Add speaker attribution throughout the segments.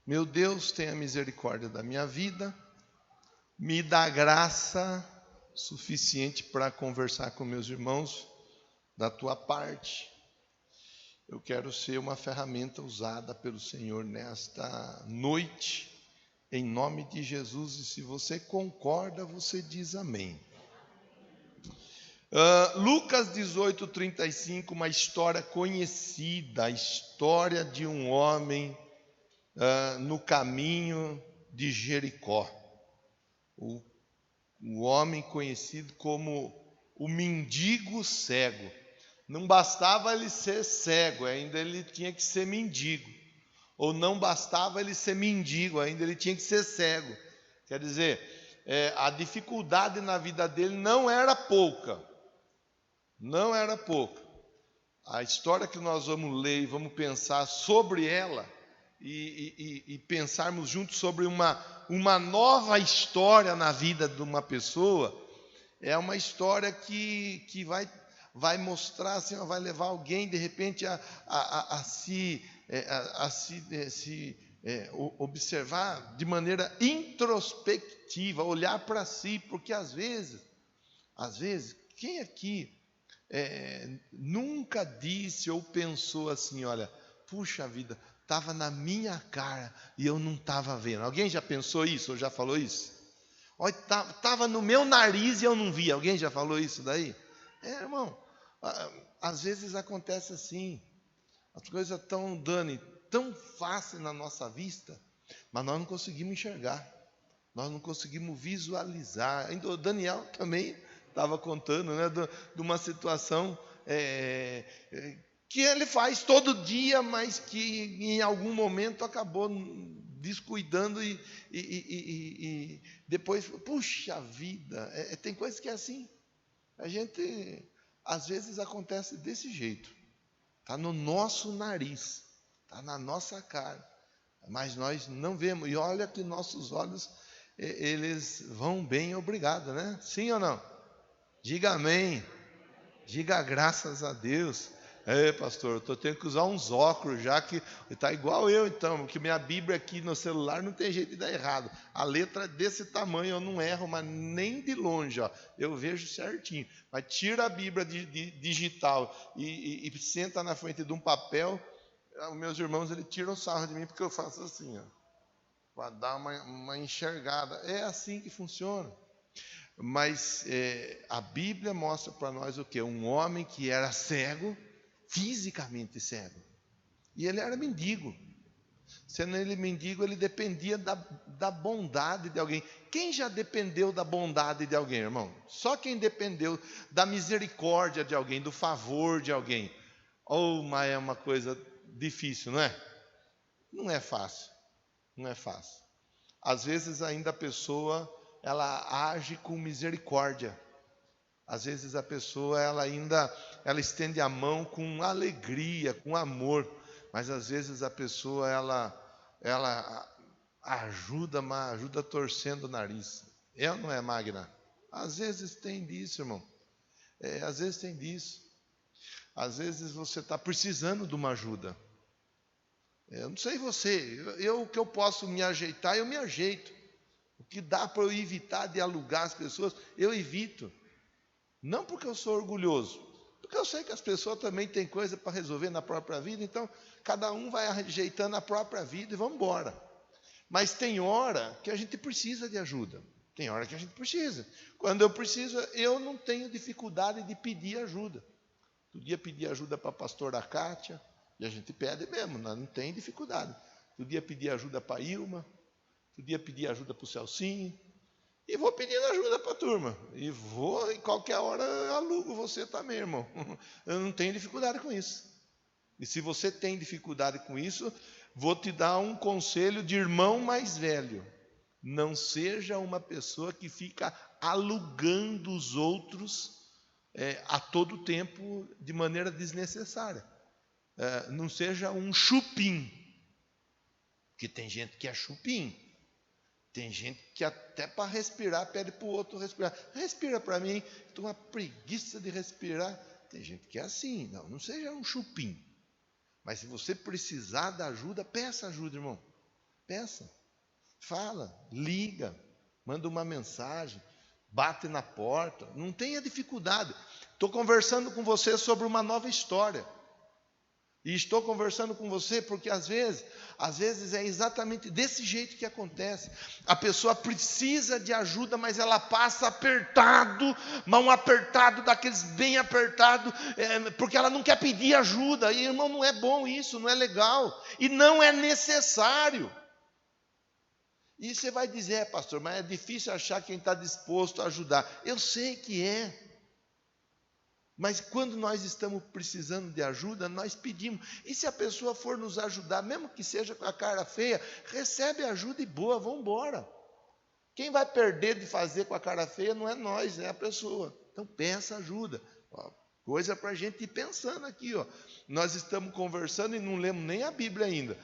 Speaker 1: Meu Deus, tenha misericórdia da minha vida, me dá graça suficiente para conversar com meus irmãos da tua parte. Eu quero ser uma ferramenta usada pelo Senhor nesta noite, em nome de Jesus. E se você concorda, você diz amém. Lucas 18:35, uma história conhecida, a história de um homem no caminho de Jericó. O homem conhecido como o mendigo cego. Não bastava ele ser cego, ainda ele tinha que ser mendigo. Ou não bastava ele ser mendigo, ainda ele tinha que ser cego. Quer dizer, a dificuldade na vida dele não era pouca. Não era pouca. A história que nós vamos ler e vamos pensar sobre ela, e pensarmos juntos sobre uma nova história na vida de uma pessoa, é uma história que vai mostrar, assim, vai levar alguém de repente a se observar de maneira introspectiva, olhar para si, porque às vezes, quem aqui nunca disse ou pensou assim, olha, puxa vida, estava na minha cara e eu não estava vendo. Alguém já pensou isso ou já falou isso? Olha, estava no meu nariz e eu não vi. Alguém já falou isso daí? Irmão, às vezes acontece assim. As coisas estão dando tão fácil na nossa vista, mas nós não conseguimos enxergar. Nós não conseguimos visualizar. Ainda o Daniel também estava contando, né, de uma situação que ele faz todo dia, mas que em algum momento acabou descuidando e depois, puxa vida, tem coisas que é assim. A gente, às vezes acontece desse jeito. Está no nosso nariz, está na nossa cara, mas nós não vemos. E olha que nossos olhos, eles vão bem, obrigado, né? Sim ou não? Diga amém. Diga graças a Deus. Pastor, eu estou tendo que usar uns óculos já, que está igual eu então, porque minha Bíblia aqui no celular não tem jeito de dar errado. A letra é desse tamanho, eu não erro, mas nem de longe, ó, eu vejo certinho. Mas tira a Bíblia digital e senta na frente de um papel, os meus irmãos, eles tiram sarro de mim porque eu faço assim, ó, para dar uma enxergada. É assim que funciona. Mas a Bíblia mostra para nós o quê? Um homem que era cego, fisicamente cego. E ele era mendigo. Sendo ele mendigo, ele dependia da bondade de alguém. Quem já dependeu da bondade de alguém, irmão? Só quem dependeu da misericórdia de alguém, do favor de alguém. Mas é uma coisa difícil, não é? Não é fácil. Não é fácil. Às vezes ainda a pessoa, ela age com misericórdia. Às vezes a pessoa, ela estende a mão com alegria, com amor. Mas às vezes a pessoa, ela ajuda, mas ajuda torcendo o nariz. É ou não é, Magna? Às vezes tem disso, irmão. Às vezes tem disso. Às vezes você está precisando de uma ajuda. Eu não sei você, o que eu posso me ajeitar, eu me ajeito. O que dá para eu evitar de alugar as pessoas, eu evito. Não porque eu sou orgulhoso, porque eu sei que as pessoas também têm coisa para resolver na própria vida, então cada um vai ajeitando a própria vida e vamos embora. Mas tem hora que a gente precisa de ajuda. Tem hora que a gente precisa. Quando eu preciso, eu não tenho dificuldade de pedir ajuda. Outro dia pedi ajuda para a pastora Kátia, e a gente pede mesmo, não tem dificuldade. Outro dia pedi ajuda para a Ilma, outro dia pedi ajuda para o Celcinho, e vou pedindo ajuda para a turma. E vou, em qualquer hora, eu alugo você também, irmão. Eu não tenho dificuldade com isso. E se você tem dificuldade com isso, vou te dar um conselho de irmão mais velho. Não seja uma pessoa que fica alugando os outros a todo tempo de maneira desnecessária. Não seja um chupim. Porque tem gente que é chupim. Tem gente que até para respirar pede para o outro respirar. Respira para mim, estou uma preguiça de respirar. Tem gente que é assim. Não seja um chupim. Mas se você precisar da ajuda, peça ajuda, irmão. Peça, fala, liga, manda uma mensagem, bate na porta, não tenha dificuldade. Estou conversando com você sobre uma nova história. E estou conversando com você porque às vezes é exatamente desse jeito que acontece. A pessoa precisa de ajuda, mas ela passa apertado, mão apertado, daqueles bem apertado, porque ela não quer pedir ajuda. E, irmão, não é bom isso, não é legal. E não é necessário. E você vai dizer, pastor, mas é difícil achar quem está disposto a ajudar. Eu sei que é. Mas quando nós estamos precisando de ajuda, nós pedimos. E se a pessoa for nos ajudar, mesmo que seja com a cara feia, recebe ajuda e boa, vamos embora. Quem vai perder de fazer com a cara feia não é nós, é a pessoa. Então peça ajuda. Ó, coisa para a gente ir pensando aqui. Ó. Nós estamos conversando e não lemos nem a Bíblia ainda.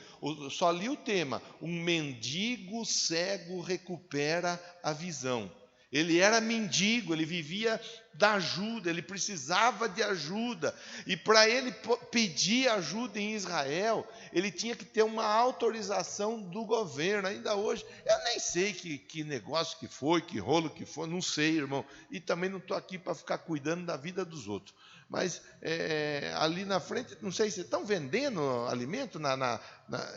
Speaker 1: Só li o tema. Um mendigo cego recupera a visão. Ele era mendigo, ele vivia da ajuda, ele precisava de ajuda. E para ele pedir ajuda em Israel, ele tinha que ter uma autorização do governo. Ainda hoje, eu nem sei que negócio que foi, que rolo que foi, não sei, irmão. E também não estou aqui para ficar cuidando da vida dos outros. Mas ali na frente, não sei se estão vendendo alimento,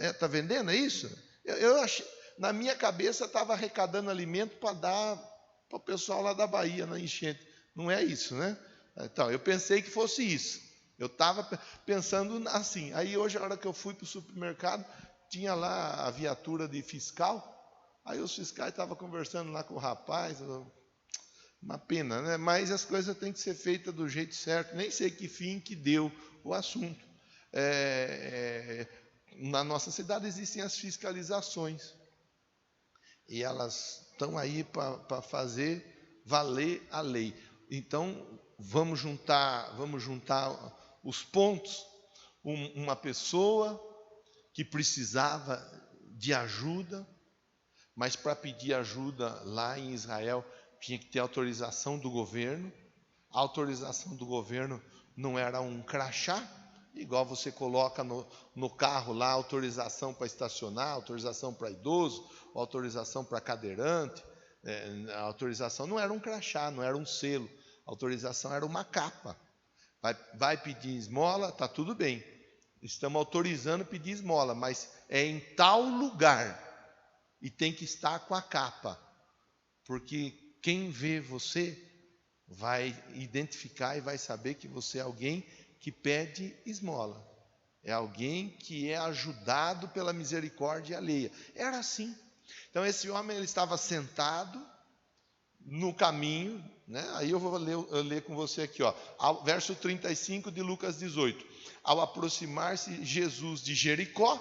Speaker 1: está vendendo, é isso? Eu achei, na minha cabeça estava arrecadando alimento para dar para o pessoal lá da Bahia, na enchente. Não é isso, né? Então, eu pensei que fosse isso. Eu estava pensando assim. Aí hoje, a hora que eu fui para o supermercado, tinha lá a viatura de fiscal. Aí os fiscais estavam conversando lá com o rapaz. Uma pena, né? Mas as coisas têm que ser feitas do jeito certo. Nem sei que fim que deu o assunto. Na nossa cidade existem as fiscalizações. E elas estão aí para fazer valer a lei. Então, vamos juntar os pontos. Uma pessoa que precisava de ajuda, mas para pedir ajuda lá em Israel tinha que ter autorização do governo. A autorização do governo não era um crachá, igual você coloca no carro lá, autorização para estacionar, autorização para idoso, autorização para cadeirante. A autorização não era um crachá, não era um selo. A autorização era uma capa. Vai pedir esmola, está tudo bem. Estamos autorizando pedir esmola, mas é em tal lugar e tem que estar com a capa. Porque quem vê você vai identificar e vai saber que você é alguém que pede esmola. É alguém que é ajudado pela misericórdia alheia. Era assim. Então esse homem ele estava sentado no caminho, né? Aí eu vou ler com você aqui, ó, verso 35 de Lucas 18. Ao aproximar-se Jesus de Jericó,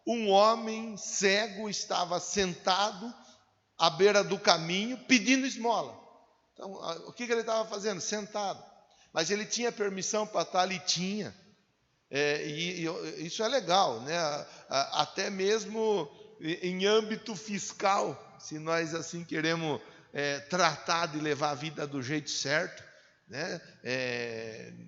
Speaker 1: um homem cego estava sentado à beira do caminho pedindo esmola. Então, o que ele estava fazendo? Sentado. Mas ele tinha permissão para estar ali? Tinha. E isso é legal, né? Até mesmo em âmbito fiscal, se nós assim queremos tratar de levar a vida do jeito certo, né?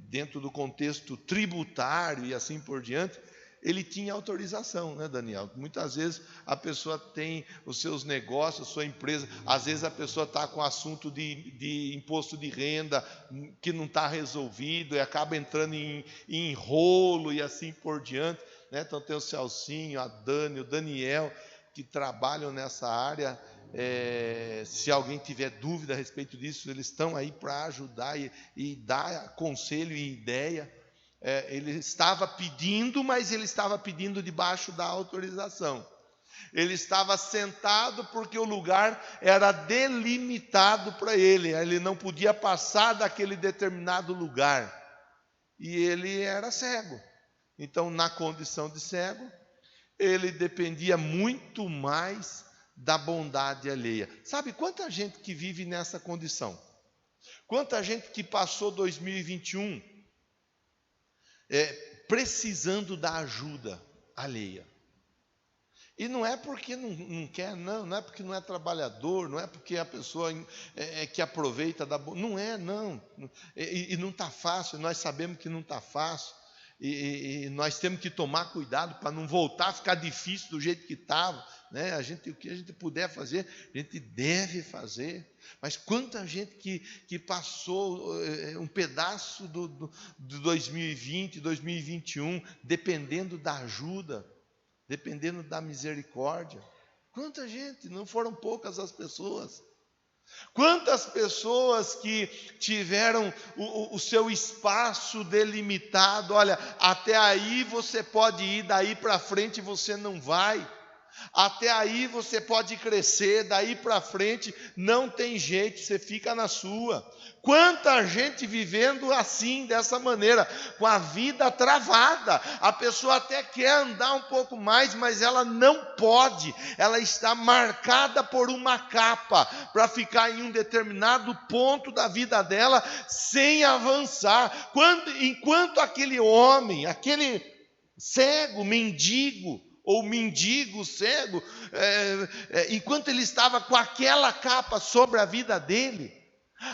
Speaker 1: Dentro do contexto tributário e assim por diante, ele tinha autorização, né, Daniel? Muitas vezes a pessoa tem os seus negócios, sua empresa, às vezes a pessoa está com assunto de imposto de renda que não está resolvido e acaba entrando em rolo e assim por diante, né? Então tem o Celcinho, a Dani, o Daniel, que trabalham nessa área. Se alguém tiver dúvida a respeito disso, eles estão aí para ajudar e dar conselho e ideia. Ele estava pedindo, mas ele estava pedindo debaixo da autorização. Ele estava sentado porque o lugar era delimitado para ele. Ele não podia passar daquele determinado lugar. E ele era cego. Então, na condição de cego, ele dependia muito mais da bondade alheia. Sabe quanta gente que vive nessa condição? Quanta gente que passou 2021 precisando da ajuda alheia. E não é porque não quer, não é porque não é trabalhador, não é porque a pessoa que aproveita da boa. Não é, não. E não está fácil, nós sabemos que não está fácil. E nós temos que tomar cuidado para não voltar a ficar difícil do jeito que estava. né? O que a gente puder fazer, a gente deve fazer. Mas quanta gente que passou um pedaço do 2020, 2021, dependendo da ajuda, dependendo da misericórdia. Quanta gente, não foram poucas as pessoas. Quantas pessoas que tiveram o seu espaço delimitado, olha, até aí você pode ir, daí para frente você não vai. Até aí você pode crescer, daí para frente não tem jeito, você fica na sua. Quanta gente vivendo assim, dessa maneira, com a vida travada. A pessoa até quer andar um pouco mais, mas ela não pode. Ela está marcada por uma capa para ficar em um determinado ponto da vida dela sem avançar. Enquanto aquele homem, aquele cego, mendigo, ou mendigo cego, enquanto ele estava com aquela capa sobre a vida dele,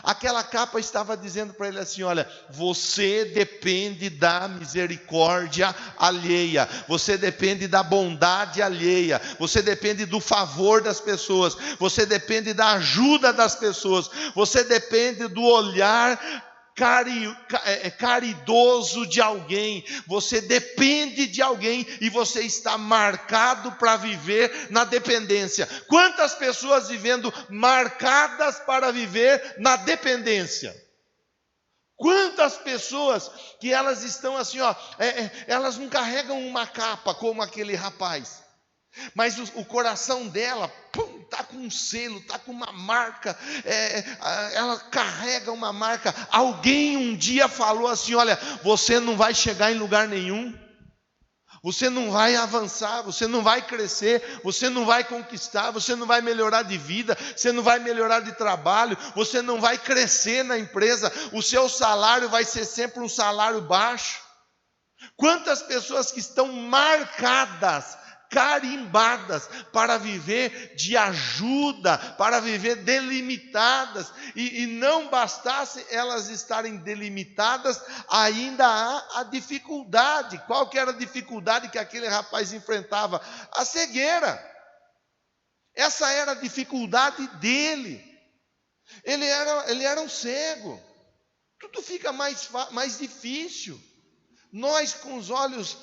Speaker 1: aquela capa estava dizendo para ele assim: olha, você depende da misericórdia alheia, você depende da bondade alheia, você depende do favor das pessoas, você depende da ajuda das pessoas, você depende do olhar caridoso de alguém, você depende de alguém e você está marcado para viver na dependência. Quantas pessoas vivendo marcadas para viver na dependência? Quantas pessoas que elas estão assim, elas não carregam uma capa como aquele rapaz, mas o coração dela está com um selo, está com uma marca, ela carrega uma marca. Alguém um dia falou assim: olha, você não vai chegar em lugar nenhum, você não vai avançar, você não vai crescer, você não vai conquistar, você não vai melhorar de vida, você não vai melhorar de trabalho, você não vai crescer na empresa, o seu salário vai ser sempre um salário baixo. Quantas pessoas que estão marcadas, carimbadas para viver de ajuda, para viver delimitadas, e não bastasse elas estarem delimitadas, ainda há a dificuldade. Qual que era a dificuldade que aquele rapaz enfrentava? A cegueira. Essa era a dificuldade dele. Ele era um cego. Tudo fica mais difícil. Nós com os olhos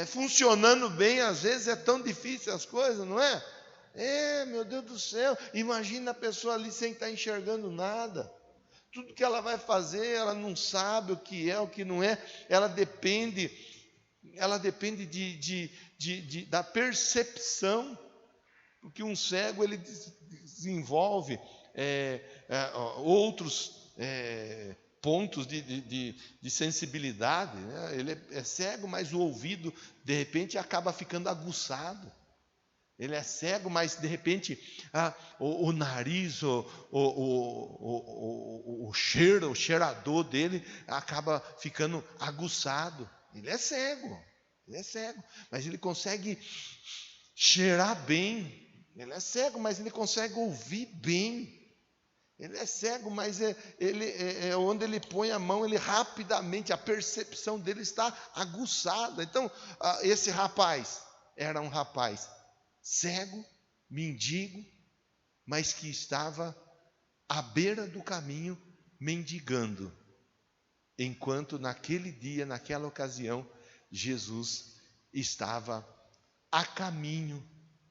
Speaker 1: funcionando bem, às vezes é tão difícil as coisas, não é? Meu Deus do céu, imagina a pessoa ali sem estar enxergando nada. Tudo que ela vai fazer, ela não sabe o que é, o que não é. Ela depende da percepção, porque um cego ele desenvolve outros pontos de sensibilidade, né? Ele é cego, mas o ouvido de repente acaba ficando aguçado. Ele é cego, mas de repente o nariz, o cheiro, o cheirador dele acaba ficando aguçado. Ele é cego, mas ele consegue cheirar bem. Ele é cego, mas ele consegue ouvir bem. Ele é cego, mas onde ele põe a mão, ele rapidamente, a percepção dele está aguçada. Então, esse rapaz era um rapaz cego, mendigo, mas que estava à beira do caminho mendigando, enquanto naquele dia, naquela ocasião, Jesus estava a caminho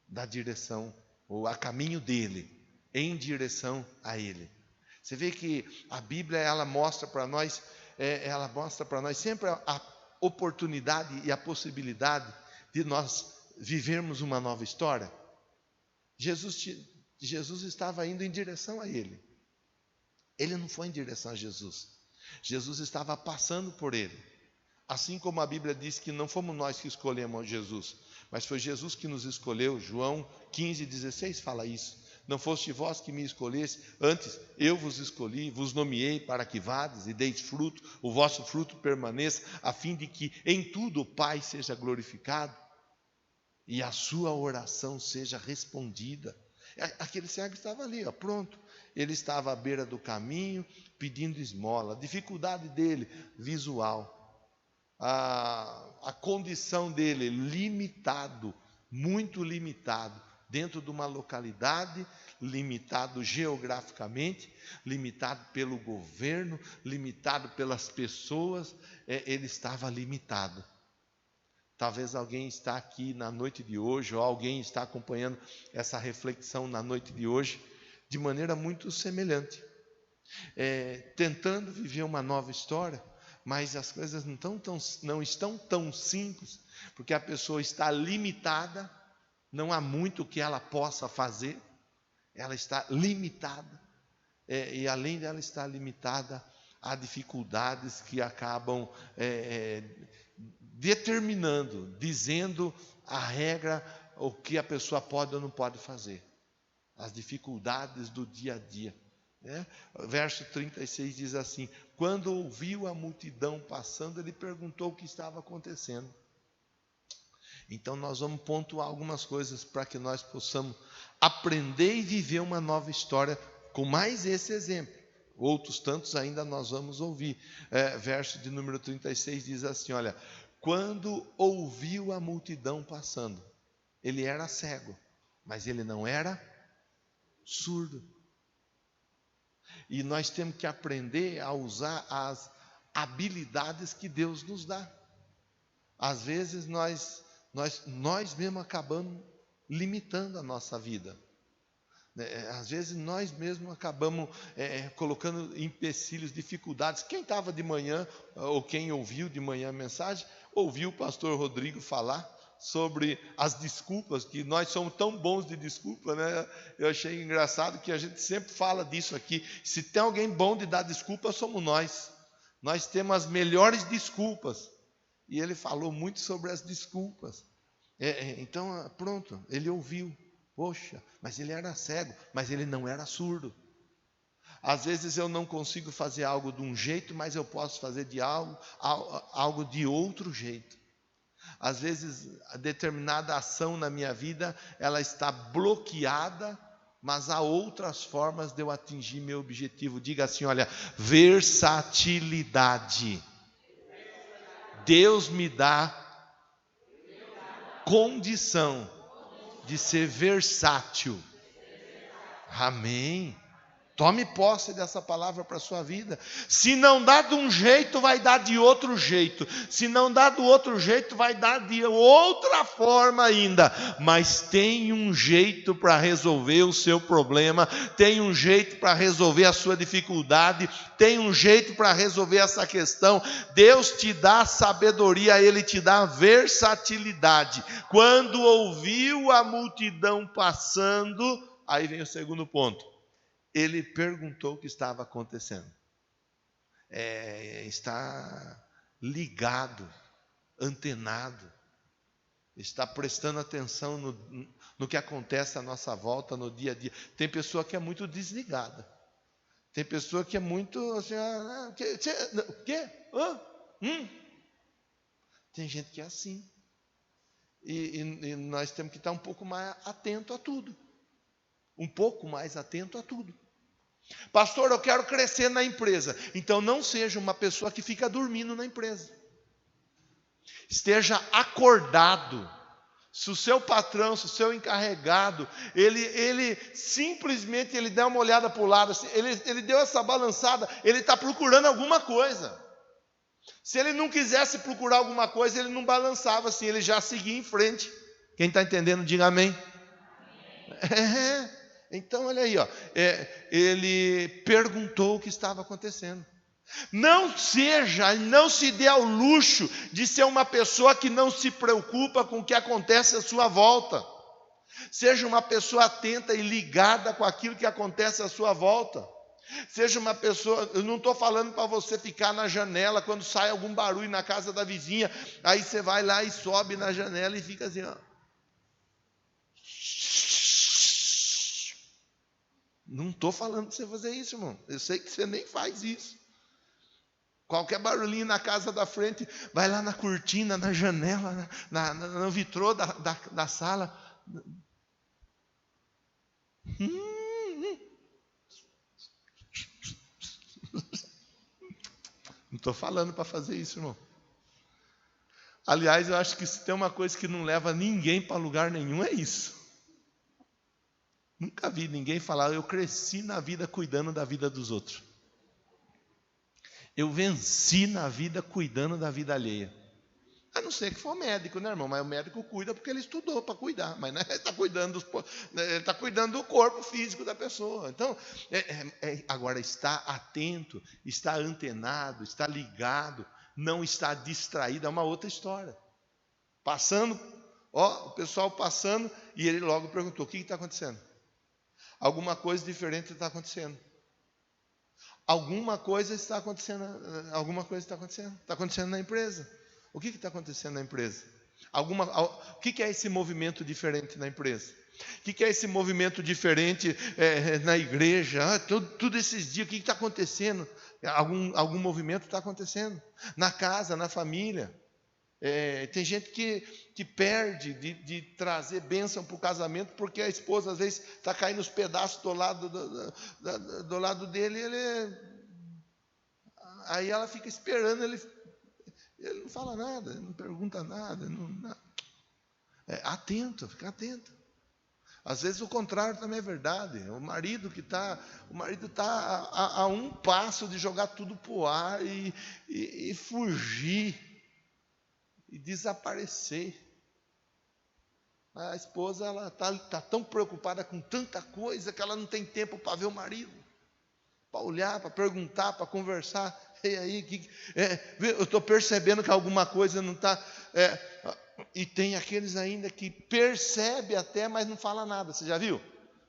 Speaker 1: da direção, ou a caminho dele, em direção a ele. Você vê que a Bíblia ela mostra para nós sempre a oportunidade e a possibilidade de nós vivermos uma nova história. Jesus estava indo em direção a ele. Ele não foi em direção a Jesus. Jesus estava passando por ele. Assim como a Bíblia diz que não fomos nós que escolhemos Jesus, mas foi Jesus que nos escolheu. João 15,16 fala isso. Não foste vós que me escolheste, antes eu vos escolhi, vos nomeei para que vades e deis fruto, o vosso fruto permaneça, a fim de que em tudo o Pai seja glorificado e a sua oração seja respondida. Aquele cego estava ali, pronto. Ele estava à beira do caminho, pedindo esmola. A dificuldade dele, visual. A condição dele, limitado, muito limitado. dentro de uma localidade, limitado geograficamente, limitado pelo governo, limitado pelas pessoas, ele estava limitado. Talvez alguém está aqui na noite de hoje, ou alguém está acompanhando essa reflexão na noite de hoje, de maneira muito semelhante. Tentando viver uma nova história, mas as coisas não estão tão simples, porque a pessoa está limitada, não há muito que ela possa fazer, ela está limitada, e além dela estar limitada, há dificuldades que acabam determinando, dizendo a regra, o que a pessoa pode ou não pode fazer, as dificuldades do dia a dia. Verso 36 diz assim: quando ouviu a multidão passando, ele perguntou o que estava acontecendo. Então nós vamos pontuar algumas coisas para que nós possamos aprender e viver uma nova história com mais esse exemplo. Outros tantos ainda nós vamos ouvir. Verso de número 36 diz assim, olha: quando ouviu a multidão passando, ele era cego, mas ele não era surdo. E nós temos que aprender a usar as habilidades que Deus nos dá. Às vezes nós mesmos acabamos limitando a nossa vida. Às vezes nós mesmos acabamos colocando empecilhos, dificuldades. Quem estava de manhã, ou quem ouviu de manhã a mensagem, ouviu o pastor Rodrigo falar sobre as desculpas, que nós somos tão bons de desculpa, né? Eu achei engraçado que a gente sempre fala disso aqui. Se tem alguém bom de dar desculpa, somos nós. Nós temos as melhores desculpas. E ele falou muito sobre as desculpas. Então, pronto, ele ouviu. Poxa, mas ele era cego, mas ele não era surdo. Às vezes eu não consigo fazer algo de um jeito, mas eu posso fazer de algo de outro jeito. Às vezes, a determinada ação na minha vida, ela está bloqueada, mas há outras formas de eu atingir meu objetivo. Diga assim, olha, versatilidade. Deus me dá condição de ser versátil. Amém. Tome posse dessa palavra para a sua vida. Se não dá de um jeito, vai dar de outro jeito. Se não dá do outro jeito, vai dar de outra forma ainda. Mas tem um jeito para resolver o seu problema. Tem um jeito para resolver a sua dificuldade. Tem um jeito para resolver essa questão. Deus te dá sabedoria, Ele te dá versatilidade. Quando ouviu a multidão passando, aí vem o segundo ponto. Ele perguntou o que estava acontecendo. Está ligado, antenado, está prestando atenção no que acontece à nossa volta no dia a dia. Tem pessoa que é muito desligada. Tem pessoa que é muito assim, o quê? Tem gente que é assim. E nós temos que estar um pouco mais atento a tudo. Um pouco mais atento a tudo. Pastor, eu quero crescer na empresa. Então não seja uma pessoa que fica dormindo na empresa. Esteja acordado. Se o seu patrão, se o seu encarregado, ele simplesmente ele dá uma olhada para o lado, assim, ele deu essa balançada, ele está procurando alguma coisa. Se ele não quisesse procurar alguma coisa, ele não balançava assim, ele já seguia em frente. Quem está entendendo, diga amém. Então, olha aí, ele perguntou o que estava acontecendo. Não se dê ao luxo de ser uma pessoa que não se preocupa com o que acontece à sua volta. Seja uma pessoa atenta e ligada com aquilo que acontece à sua volta. Seja uma pessoa, eu não estou falando para você ficar na janela quando sai algum barulho na casa da vizinha, aí você vai lá e sobe na janela e fica assim, Não estou falando para você fazer isso, irmão. Eu sei que você nem faz isso. Qualquer barulhinho na casa da frente, vai lá na cortina, na janela, no vitrô da sala. Não estou falando para fazer isso, irmão. Aliás, eu acho que se tem uma coisa que não leva ninguém para lugar nenhum, é isso. Nunca vi ninguém falar, eu cresci na vida cuidando da vida dos outros. Eu venci na vida cuidando da vida alheia. A não ser que for médico, né, irmão? Mas o médico cuida porque ele estudou para cuidar. Mas né, ele está cuidando do corpo físico da pessoa. Então, agora está atento, está antenado, está ligado, não está distraído. É uma outra história. Passando, o pessoal passando, e ele logo perguntou, o que está acontecendo? Alguma coisa diferente está acontecendo. Alguma coisa está acontecendo. Está acontecendo na empresa. O que está acontecendo na empresa? O que é esse movimento diferente na empresa? O que é esse movimento diferente na igreja? Tudo esses dias, o que está acontecendo? Algum movimento está acontecendo. Na casa, na família. Tem gente que perde de trazer bênção para o casamento, porque a esposa às vezes está caindo os pedaços do lado dele, aí ela fica esperando, ele não fala nada, não pergunta nada, fica atento. Às vezes o contrário também é verdade. O marido está a um passo de jogar tudo para o ar e fugir e desaparecer. A esposa está tão preocupada com tanta coisa que ela não tem tempo para ver o marido, para olhar, para perguntar, para conversar. E aí, eu estou percebendo que alguma coisa não está. E tem aqueles ainda que percebe até, mas não fala nada. Você já viu?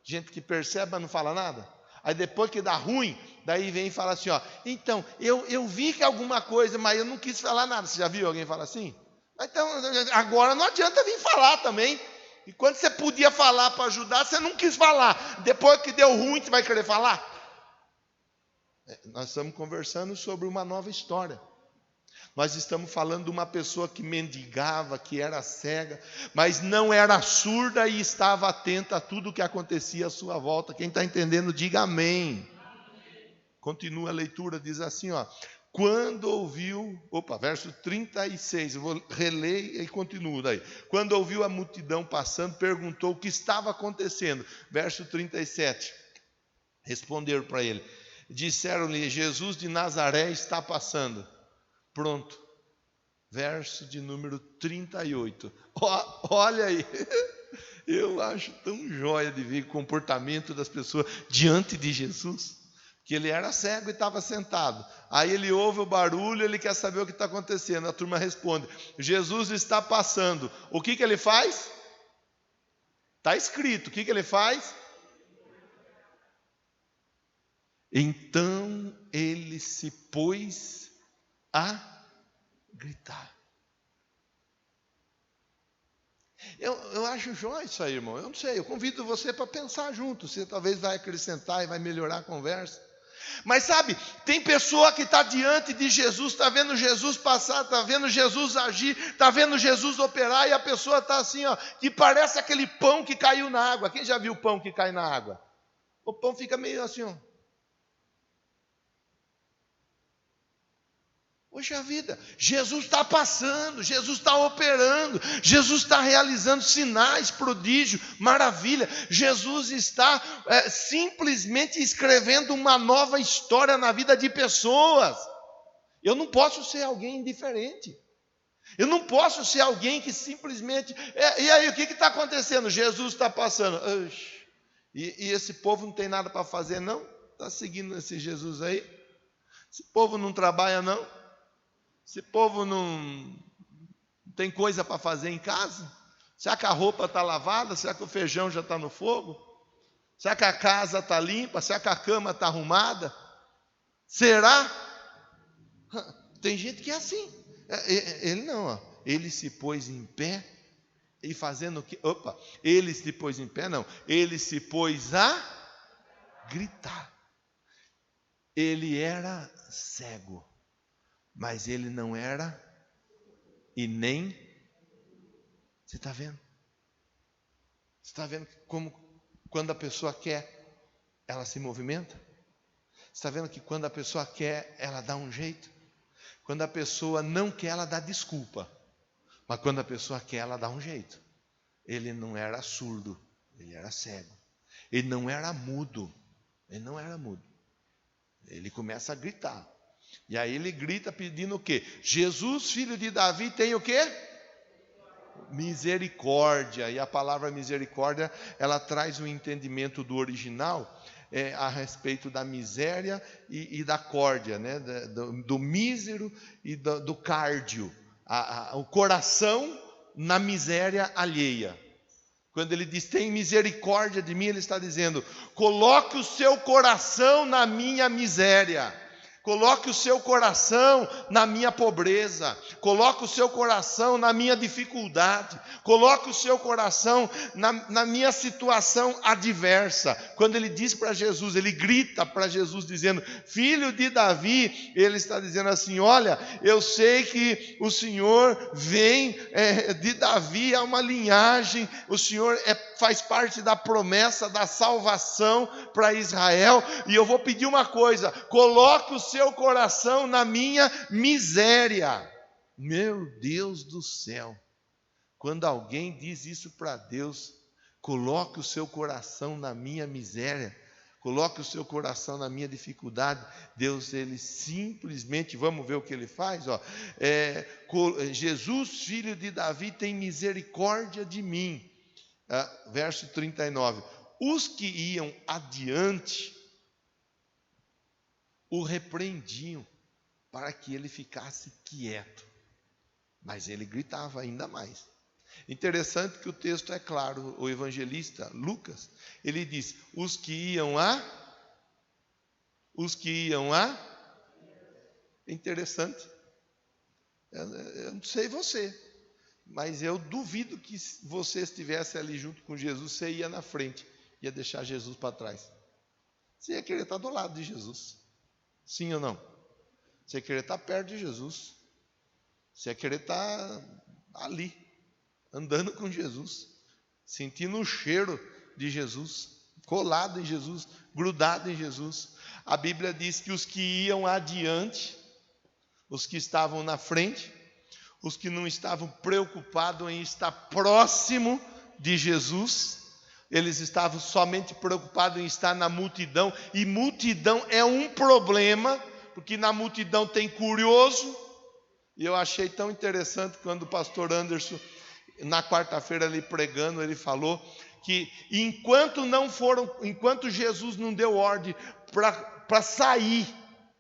Speaker 1: Gente que percebe, mas não fala nada. Aí depois que dá ruim, daí vem e fala assim, então, eu vi que alguma coisa, mas eu não quis falar nada. Você já viu alguém falar assim? Então, agora não adianta vir falar também. E quando você podia falar para ajudar, você não quis falar. Depois que deu ruim, você vai querer falar? Nós estamos conversando sobre uma nova história. Nós estamos falando de uma pessoa que mendigava, que era cega, mas não era surda e estava atenta a tudo o que acontecia à sua volta. Quem está entendendo, diga amém. Continua a leitura, diz assim, quando ouviu, verso 36, eu vou reler e continuo daí. Quando ouviu a multidão passando, perguntou o que estava acontecendo. Verso 37, responderam para ele. Disseram-lhe, Jesus de Nazaré está passando. Pronto. Verso de número 38. Olha aí. Eu acho tão jóia de ver o comportamento das pessoas diante de Jesus. Que ele era cego e estava sentado. Aí ele ouve o barulho, ele quer saber o que está acontecendo. A turma responde, Jesus está passando. O que ele faz? Está escrito. O que ele faz? Então ele se pôs a gritar. Eu acho jóia isso aí, irmão. Eu não sei, eu convido você para pensar junto. Você talvez vai acrescentar e vai melhorar a conversa. Mas sabe, tem pessoa que está diante de Jesus, está vendo Jesus passar, está vendo Jesus agir, está vendo Jesus operar, e a pessoa está assim, que parece aquele pão que caiu na água. Quem já viu o pão que cai na água? O pão fica meio assim, Poxa vida, Jesus está passando, Jesus está operando, Jesus está realizando sinais, prodígio, maravilha. Jesus está simplesmente escrevendo uma nova história na vida de pessoas. Eu não posso ser alguém indiferente. Eu não posso ser alguém que simplesmente... e aí, o que está acontecendo? Jesus está passando. E esse povo não tem nada para fazer, não? Está seguindo esse Jesus aí? Esse povo não trabalha, não? Esse povo não tem coisa para fazer em casa? Será que a roupa está lavada? Será que o feijão já está no fogo? Será que a casa está limpa? Será que a cama está arrumada? Será? Tem gente que é assim. Ele não, ele se pôs em pé e fazendo o que? Ele se pôs em pé, não. Ele se pôs a gritar. Ele era cego. Mas ele não era e nem... Você está vendo? Você está vendo como quando a pessoa quer, ela se movimenta? Você está vendo que quando a pessoa quer, ela dá um jeito? Quando a pessoa não quer, ela dá desculpa. Mas quando a pessoa quer, ela dá um jeito. Ele não era surdo, ele era cego. Ele não era mudo. Ele não era mudo. Ele começa a gritar. E aí ele grita pedindo o quê? Jesus, filho de Davi, tem o quê? Misericórdia. E a palavra misericórdia, ela traz um entendimento do original a respeito da miséria e da córdia, né? do mísero e do cárdio. O coração na miséria alheia. Quando ele diz, tem misericórdia de mim, ele está dizendo, coloque o seu coração na minha miséria. Coloque o seu coração na minha pobreza. Coloque o seu coração na minha dificuldade. Coloque o seu coração na minha situação adversa. Quando ele diz para Jesus, ele grita para Jesus dizendo, filho de Davi, ele está dizendo assim, olha, eu sei que o Senhor vem de Davi, é uma linhagem, o Senhor faz parte da promessa da salvação para Israel, e eu vou pedir uma coisa, coloque o seu coração na minha miséria. Meu Deus do céu, quando alguém diz isso para Deus, coloque o seu coração na minha miséria, coloque o seu coração na minha dificuldade, Deus, ele simplesmente, vamos ver o que ele faz, Jesus, filho de Davi, tem misericórdia de mim. Verso 39, os que iam adiante o repreendiam para que ele ficasse quieto, mas ele gritava ainda mais. Interessante que o texto é claro, o evangelista Lucas, ele diz, os que iam a, interessante, eu não sei você, mas eu duvido que você estivesse ali junto com Jesus, você ia na frente, ia deixar Jesus para trás, você ia querer estar do lado de Jesus. Sim ou não? Você ia querer estar perto de Jesus. Você ia querer estar ali, andando com Jesus, sentindo o cheiro de Jesus, colado em Jesus, grudado em Jesus. A Bíblia diz que os que iam adiante, os que estavam na frente, os que não estavam preocupados em estar próximo de Jesus, eles estavam somente preocupados em estar na multidão, e multidão é um problema, porque na multidão tem curioso, e eu achei tão interessante quando o pastor Anderson, na quarta-feira ali pregando, ele falou que enquanto Jesus não deu ordem para sair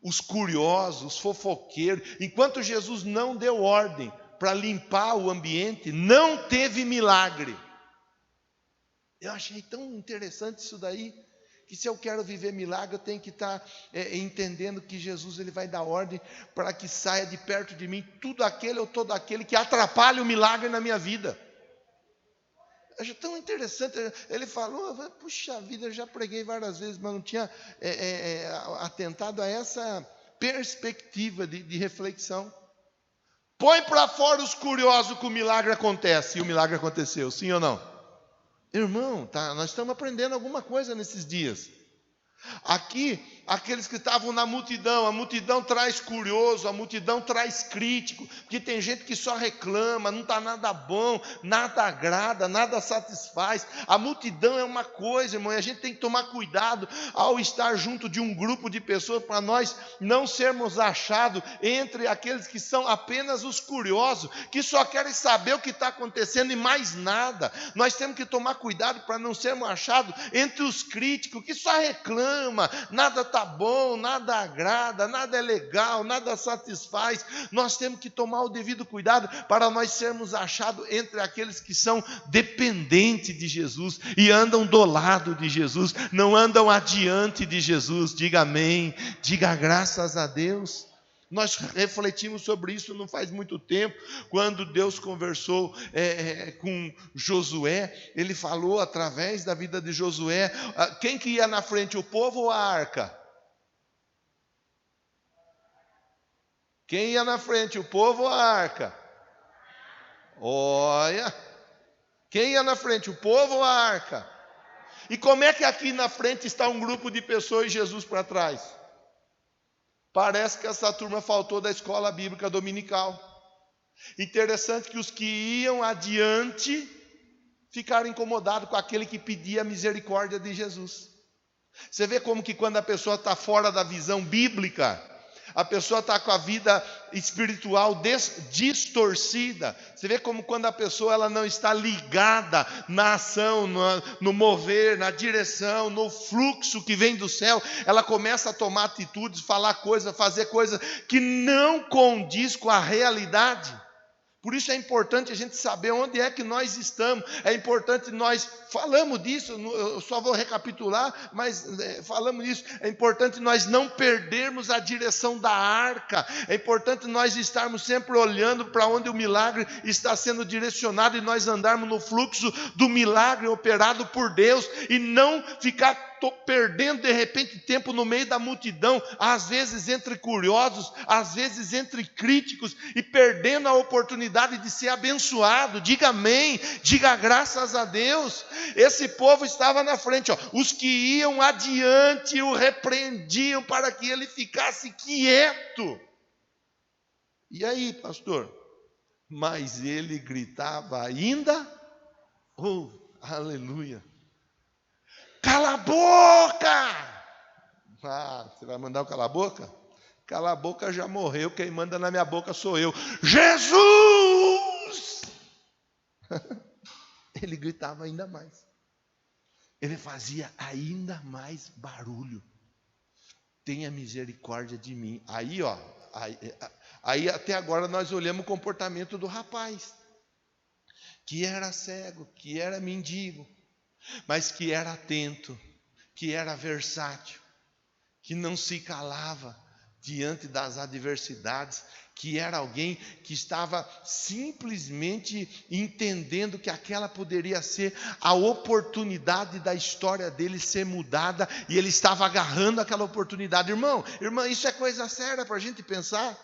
Speaker 1: os curiosos, os fofoqueiros, enquanto Jesus não deu ordem para limpar o ambiente, não teve milagre. Eu achei tão interessante isso daí, que se eu quero viver milagre, eu tenho que estar entendendo que Jesus ele vai dar ordem para que saia de perto de mim tudo aquele ou todo aquele que atrapalha o milagre na minha vida. Eu achei tão interessante, ele falou, puxa vida, eu já preguei várias vezes, mas não tinha atentado a essa perspectiva de reflexão. Põe para fora os curiosos que o milagre acontece, e o milagre aconteceu, sim ou não? Irmão, nós estamos aprendendo alguma coisa nesses dias. Aqui, aqueles que estavam na multidão, a multidão traz curioso, a multidão traz crítico, porque tem gente que só reclama, não está nada bom, nada agrada, nada satisfaz. A multidão é uma coisa, irmão, e a gente tem que tomar cuidado ao estar junto de um grupo de pessoas, para nós não sermos achados entre aqueles que são apenas os curiosos, que só querem saber o que está acontecendo e mais nada. Nós temos que tomar cuidado para não sermos achados entre os críticos, que só reclamam, nada está bom, nada agrada, nada é legal, nada satisfaz. Nós temos que tomar o devido cuidado para nós sermos achados entre aqueles que são dependentes de Jesus e andam do lado de Jesus, não andam adiante de Jesus. Diga amém, diga graças a Deus. Nós refletimos sobre isso não faz muito tempo, quando Deus conversou com Josué. Ele falou através da vida de Josué, quem que ia na frente, o povo ou a arca? Quem ia na frente, o povo ou a arca? Olha, quem ia na frente, o povo ou a arca? E como é que aqui na frente está um grupo de pessoas e Jesus para trás? Parece que essa turma faltou da escola bíblica dominical. Interessante que os que iam adiante ficaram incomodados com aquele que pedia a misericórdia de Jesus. Você vê como que quando a pessoa está fora da visão bíblica, a pessoa está com a vida espiritual distorcida. Você vê como quando a pessoa ela não está ligada na ação, no mover, na direção, no fluxo que vem do céu, ela começa a tomar atitudes, falar coisas, fazer coisas que não condiz com a realidade. Por isso é importante a gente saber onde é que nós estamos. É importante nós, falamos disso, eu só vou recapitular, mas falamos disso. É importante nós não perdermos a direção da arca. É importante nós estarmos sempre olhando para onde o milagre está sendo direcionado e nós andarmos no fluxo do milagre operado por Deus e não ficar perdendo de repente tempo no meio da multidão, às vezes entre curiosos, às vezes entre críticos, e perdendo a oportunidade de ser abençoado. Diga amém, diga graças a Deus. Esse povo estava na frente, os que iam adiante o repreendiam para que ele ficasse quieto. E aí, pastor? Mas ele gritava ainda, aleluia, cala a boca! Você vai mandar o cala a boca? Cala a boca já morreu, quem manda na minha boca sou eu. Jesus! Ele gritava ainda mais. Ele fazia ainda mais barulho. Tenha misericórdia de mim. Aí até agora nós olhamos o comportamento do rapaz, que era cego, que era mendigo, mas que era atento, que era versátil, que não se calava diante das adversidades, que era alguém que estava simplesmente entendendo que aquela poderia ser a oportunidade da história dele ser mudada, e ele estava agarrando aquela oportunidade. Irmã, isso é coisa séria para a gente pensar.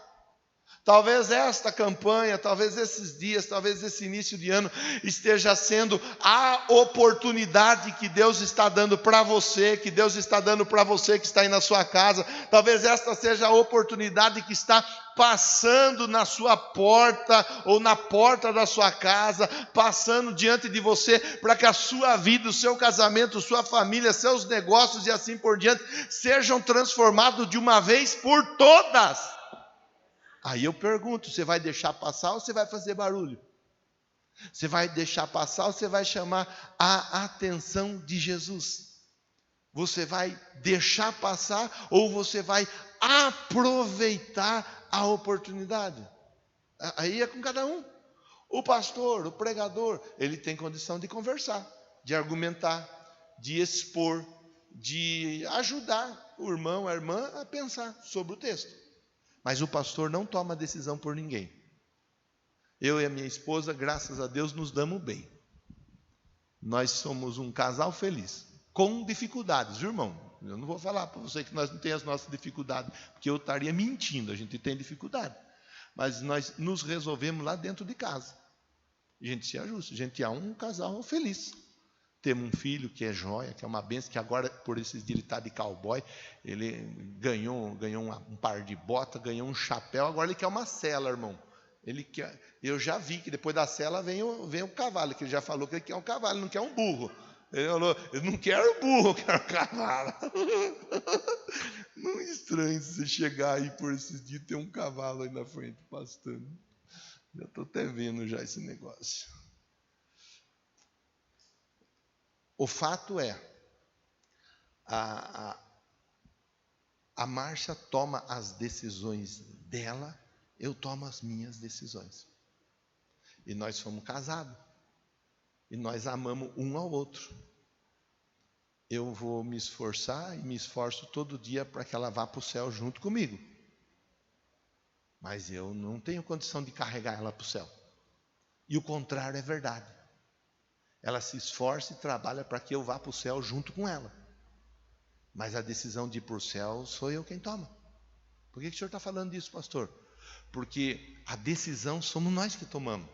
Speaker 1: Talvez esta campanha, talvez esses dias, talvez esse início de ano esteja sendo a oportunidade que Deus está dando para você, que Deus está dando para você que está aí na sua casa. Talvez esta seja a oportunidade que está passando na sua porta ou na porta da sua casa, passando diante de você, para que a sua vida, o seu casamento, sua família, seus negócios e assim por diante sejam transformados de uma vez por todas. Aí eu pergunto, você vai deixar passar ou você vai fazer barulho? Você vai deixar passar ou você vai chamar a atenção de Jesus? Você vai deixar passar ou você vai aproveitar a oportunidade? Aí é com cada um. O pastor, o pregador, ele tem condição de conversar, de argumentar, de expor, de ajudar o irmão, a irmã a pensar sobre o texto. Mas o pastor não toma decisão por ninguém. Eu e a minha esposa, graças a Deus, nos damos bem. Nós somos um casal feliz, com dificuldades, viu, irmão? Eu não vou falar para você que nós não temos as nossas dificuldades, porque eu estaria mentindo, a gente tem dificuldade. Mas nós nos resolvemos lá dentro de casa. A gente se ajusta, a gente é um casal feliz. Temos um filho que é joia, que é uma benção, que agora, por esses dias, ele está de cowboy, ele ganhou um par de botas, ganhou um chapéu, agora ele quer uma sela, irmão. Eu já vi que depois da sela vem o cavalo, que ele já falou que ele quer um cavalo, ele não quer um burro. Ele falou, eu não quero burro, eu quero cavalo. Não é estranho se você chegar aí por esses dias e ter um cavalo aí na frente, pastando. Já estou até vendo já esse negócio. O fato é, a Márcia toma as decisões dela, eu tomo as minhas decisões. E nós somos casados. E nós amamos um ao outro. Eu vou me esforçar e me esforço todo dia para que ela vá para o céu junto comigo. Mas eu não tenho condição de carregar ela para o céu. E o contrário é verdade. Ela se esforça e trabalha para que eu vá para o céu junto com ela. Mas a decisão de ir para o céu sou eu quem toma. Por que o senhor está falando disso, pastor? Porque a decisão somos nós que tomamos.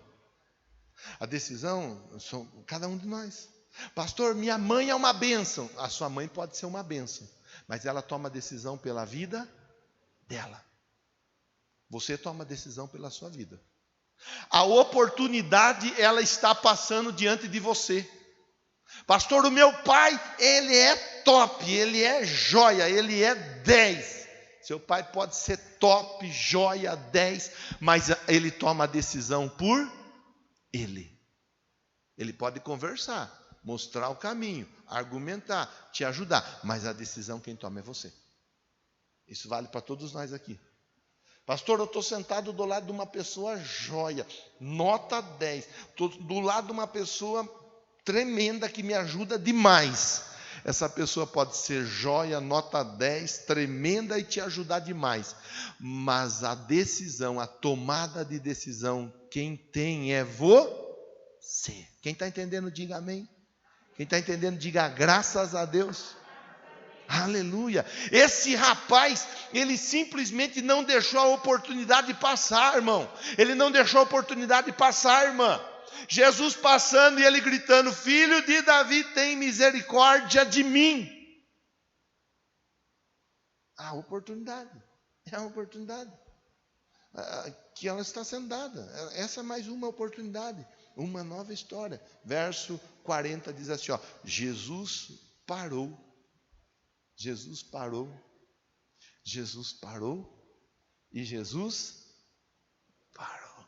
Speaker 1: A decisão são cada um de nós. Pastor, minha mãe é uma bênção. A sua mãe pode ser uma bênção, mas ela toma a decisão pela vida dela. Você toma a decisão pela sua vida. A oportunidade, ela está passando diante de você. Pastor, o meu pai, ele é top, ele é joia, ele é 10. Seu pai pode ser top, joia, 10, mas ele toma a decisão por ele. Ele pode conversar, mostrar o caminho, argumentar, te ajudar, mas a decisão quem toma é você. Isso vale para todos nós aqui. Pastor, eu estou sentado do lado de uma pessoa joia, nota 10. Estou do lado de uma pessoa tremenda que me ajuda demais. Essa pessoa pode ser joia, nota 10, tremenda e te ajudar demais. Mas a decisão, a tomada de decisão, quem tem é você. Quem está entendendo, diga amém. Quem está entendendo, diga graças a Deus. Aleluia. Esse rapaz, ele simplesmente não deixou a oportunidade passar, irmão. Ele não deixou a oportunidade passar, irmã. Jesus passando e ele gritando: filho de Davi, tem misericórdia de mim. A oportunidade, é a oportunidade que ela está sendo dada. Essa é mais uma oportunidade, uma nova história. Verso 40 diz assim, ó: Jesus parou. Jesus parou, Jesus parou e Jesus parou.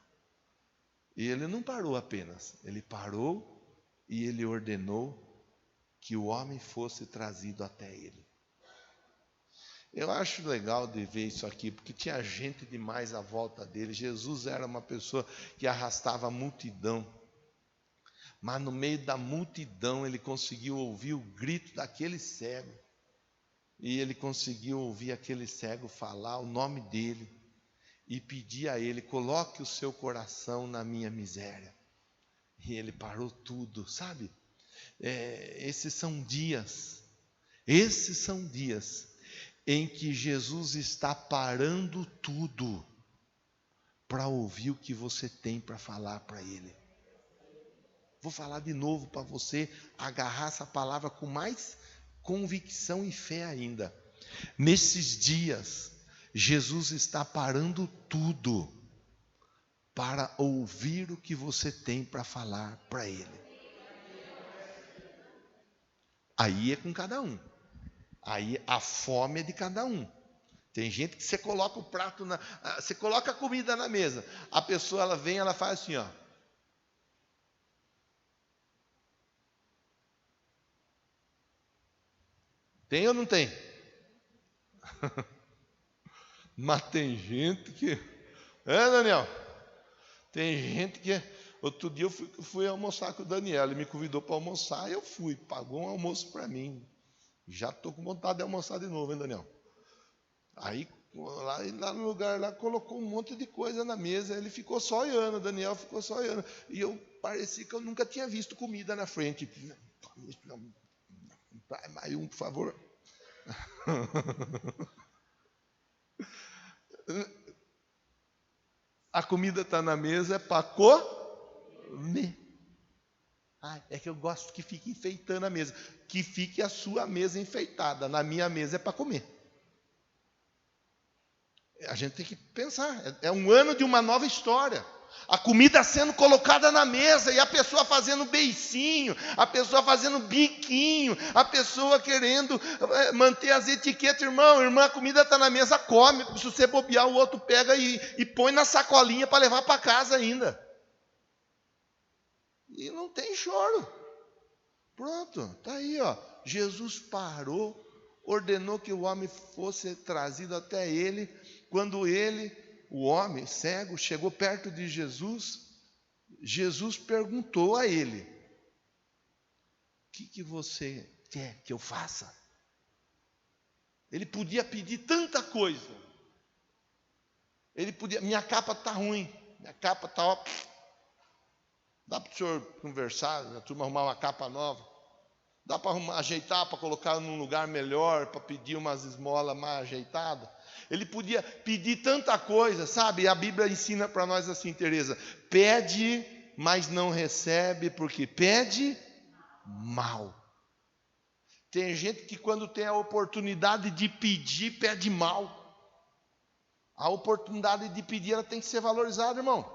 Speaker 1: E ele não parou apenas, ele parou e ele ordenou que o homem fosse trazido até ele. Eu acho legal de ver isso aqui, porque tinha gente demais à volta dele. Jesus era uma pessoa que arrastava a multidão, mas no meio da multidão ele conseguiu ouvir o grito daquele cego. E ele conseguiu ouvir aquele cego falar o nome dele e pedir a ele: coloque o seu coração na minha miséria. E ele parou tudo, sabe? Esses são dias em que Jesus está parando tudo para ouvir o que você tem para falar para ele. Vou falar de novo para você agarrar essa palavra com mais convicção e fé ainda. Nesses dias, Jesus está parando tudo para ouvir o que você tem para falar para Ele. Aí é com cada um. Aí a fome é de cada um. Tem gente que você coloca o prato, você coloca a comida na mesa. A pessoa, ela vem, ela faz assim, ó. Tem ou não tem? Mas tem gente que... Daniel? Tem gente que... Outro dia eu fui almoçar com o Daniel. Ele me convidou para almoçar. Eu fui. Pagou um almoço para mim. Já estou com vontade de almoçar de novo, hein, Daniel? Aí, lá no lugar, lá colocou um monte de coisa na mesa. Ele ficou só olhando. O Daniel ficou só olhando. E eu parecia que eu nunca tinha visto comida na frente. Mais um, por favor. A comida está na mesa, é para comer. É que eu gosto que fique enfeitando a mesa. Que fique a sua mesa enfeitada. Na minha mesa é para comer. A gente tem que pensar. É um ano de uma nova história. A comida sendo colocada na mesa e a pessoa fazendo beicinho, a pessoa fazendo biquinho, a pessoa querendo manter as etiquetas. Irmão, irmã, a comida está na mesa, come. Se você bobear, o outro pega e põe na sacolinha para levar para casa ainda. E não tem choro. Pronto, está aí, ó. Jesus parou, ordenou que o homem fosse trazido até ele. Quando ele, o homem cego, chegou perto de Jesus, Jesus perguntou a ele: o que você quer que eu faça? Ele podia pedir tanta coisa. Ele podia: minha capa está ruim, minha capa está, ó, dá para o senhor conversar, a turma arrumar uma capa nova? Dá para ajeitar, para colocar num lugar melhor, para pedir umas esmolas mais ajeitadas? Ele podia pedir tanta coisa, sabe? A Bíblia ensina para nós assim, Teresa: pede, mas não recebe, porque pede mal. Tem gente que quando tem a oportunidade de pedir, pede mal. A oportunidade de pedir, ela tem que ser valorizada, irmão.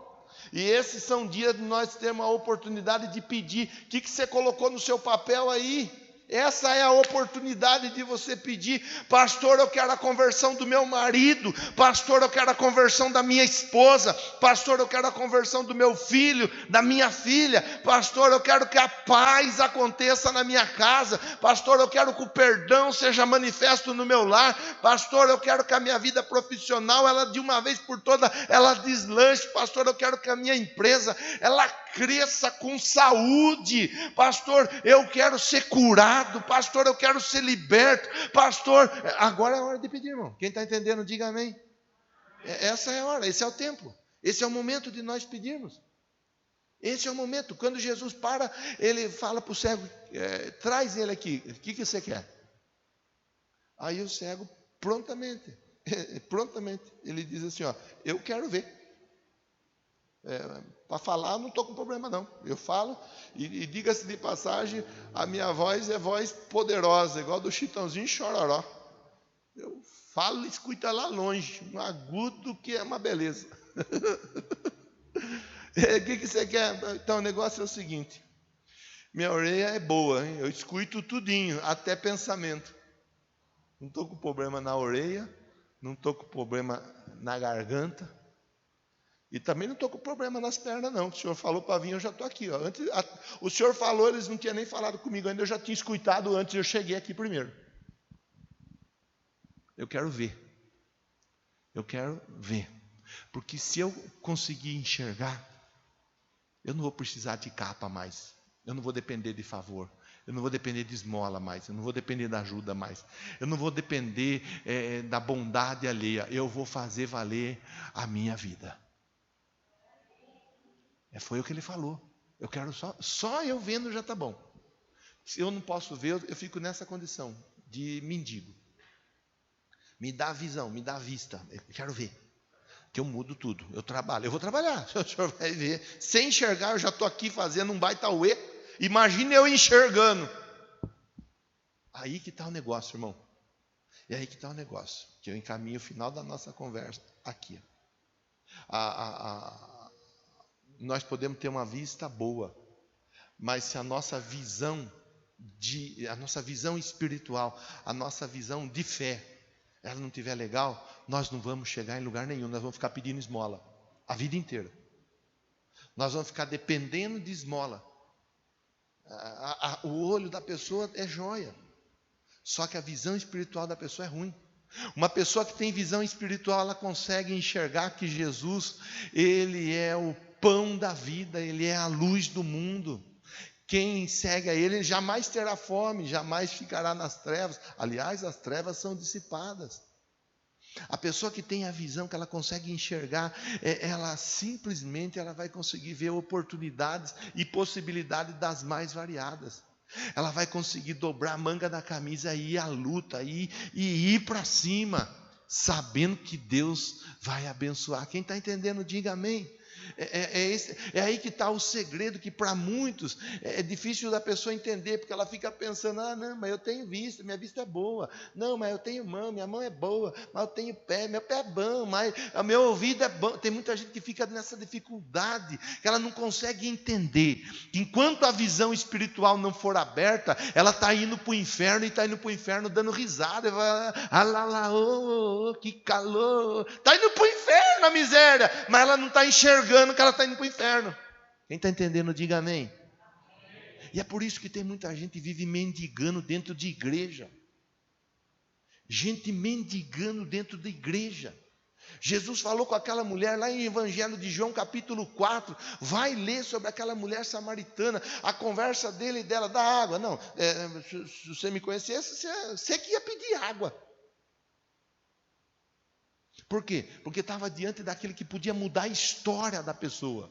Speaker 1: E esses são dias de nós termos a oportunidade de pedir. O que você colocou no seu papel aí? Essa é a oportunidade de você pedir: pastor, eu quero a conversão do meu marido, pastor, eu quero a conversão da minha esposa, pastor, eu quero a conversão do meu filho, da minha filha, pastor, eu quero que a paz aconteça na minha casa, pastor, eu quero que o perdão seja manifesto no meu lar, pastor, eu quero que a minha vida profissional, ela de uma vez por todas, ela deslanche, pastor, eu quero que a minha empresa, ela cresça com saúde, pastor, eu quero ser curado, pastor, eu quero ser liberto, pastor. Agora é a hora de pedir, irmão. Quem está entendendo, diga amém. Essa é a hora, esse é o tempo, esse é o momento de nós pedirmos. Esse é o momento. Quando Jesus para, ele fala para o cego: traz ele aqui, o que você quer? Aí o cego prontamente, ele diz assim: eu quero ver. Para falar, não estou com problema não. Eu falo, e diga-se de passagem, a minha voz é voz poderosa, igual do Chitãozinho Chororó. Eu falo e escuta lá longe, um agudo que é uma beleza. O que você quer? Então o negócio é o seguinte: minha orelha é boa, hein? Eu escuto tudinho, até pensamento. Não estou com problema na orelha, não estou com problema na garganta. E também não estou com problema nas pernas, não. O senhor falou para vir, eu já estou aqui. O senhor falou, eles não tinham nem falado comigo ainda, eu já tinha escutado antes, eu cheguei aqui primeiro. Eu quero ver. Eu quero ver. Porque se eu conseguir enxergar, eu não vou precisar de capa mais. Eu não vou depender de favor. Eu não vou depender de esmola mais. Eu não vou depender da ajuda mais. Eu não vou depender da bondade alheia. Eu vou fazer valer a minha vida. Foi o que ele falou. Eu quero só eu vendo já está bom. Se eu não posso ver, eu fico nessa condição de mendigo. Me dá a visão, me dá a vista. Eu quero ver. Que eu mudo tudo. Eu trabalho. Eu vou trabalhar. O senhor vai ver. Sem enxergar, eu já estou aqui fazendo um baita uê. Imagine eu enxergando. Aí que está o negócio, irmão. E aí que está o negócio. Que eu encaminho o final da nossa conversa aqui. Nós podemos ter uma vista boa, mas se a nossa visão espiritual, a nossa visão de fé, ela não estiver legal, nós não vamos chegar em lugar nenhum, nós vamos ficar pedindo esmola a vida inteira. Nós vamos ficar dependendo de esmola. O olho da pessoa é joia, só que a visão espiritual da pessoa é ruim. Uma pessoa que tem visão espiritual, ela consegue enxergar que Jesus, ele é o pão da vida, ele é a luz do mundo. Quem segue a ele jamais terá fome, jamais ficará nas trevas. Aliás, as trevas são dissipadas. A pessoa que tem a visão, que ela consegue enxergar, ela simplesmente vai conseguir ver oportunidades e possibilidades das mais variadas. Ela vai conseguir dobrar a manga da camisa e ir à luta, e ir para cima, sabendo que Deus vai abençoar. Quem está entendendo, diga amém. É aí que está o segredo, que para muitos é difícil da pessoa entender, porque ela fica pensando: não, mas eu tenho vista, minha vista é boa, não, mas eu tenho mão, minha mão é boa, mas eu tenho pé, meu pé é bom, mas o meu ouvido é bom. Tem muita gente que fica nessa dificuldade, que ela não consegue entender. Enquanto a visão espiritual não for aberta, ela está indo para o inferno, e está indo para o inferno dando risada, e vai, que calor, está indo para o inferno a miséria, mas ela não está enxergando que ela está indo para o inferno. Quem está entendendo, diga amém. E é por isso que tem muita gente que vive mendigando dentro de igreja. Gente mendigando dentro da igreja. Jesus falou com aquela mulher lá em Evangelho de João, capítulo 4. Vai ler sobre aquela mulher samaritana, a conversa dele e dela, da água. Não, se você me conhecesse, você que ia pedir água. Por quê? Porque estava diante daquele que podia mudar a história da pessoa,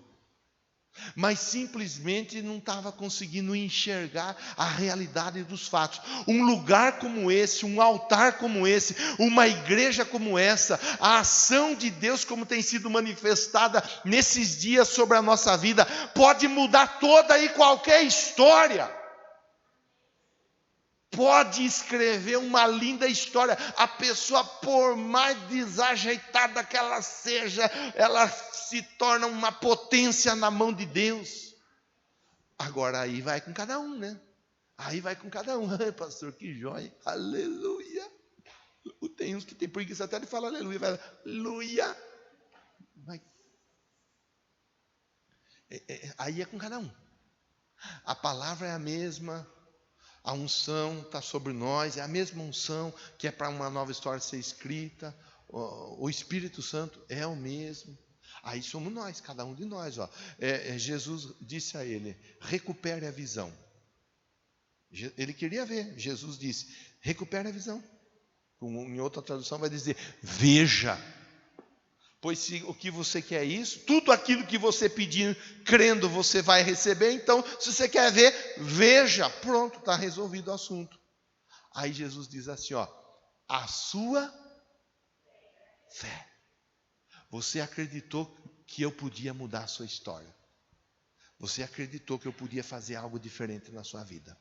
Speaker 1: mas simplesmente não estava conseguindo enxergar a realidade dos fatos. Um lugar como esse, um altar como esse, uma igreja como essa, a ação de Deus como tem sido manifestada nesses dias sobre a nossa vida, pode mudar toda e qualquer história. pode escrever uma linda história. A pessoa, por mais desajeitada que ela seja, ela se torna uma potência na mão de Deus. Agora aí vai com cada um, né? Aí vai com cada um. Ai, pastor, que joia. Aleluia. Tem uns que tem preguiça até de falar aleluia. Vai, aleluia. Vai. Aí é com cada um. A palavra é a mesma. A unção está sobre nós. É a mesma unção que é para uma nova história ser escrita. O Espírito Santo é o mesmo. Aí somos nós, cada um de nós. Jesus disse a ele: recupere a visão. Ele queria ver. Jesus disse: recupere a visão. Em outra tradução vai dizer: veja. Pois se o que você quer é isso, tudo aquilo que você pedir, crendo, você vai receber. Então, se você quer ver, veja. Pronto, está resolvido o assunto. Aí Jesus diz assim, a sua fé. Você acreditou que eu podia mudar a sua história. Você acreditou que eu podia fazer algo diferente na sua vida.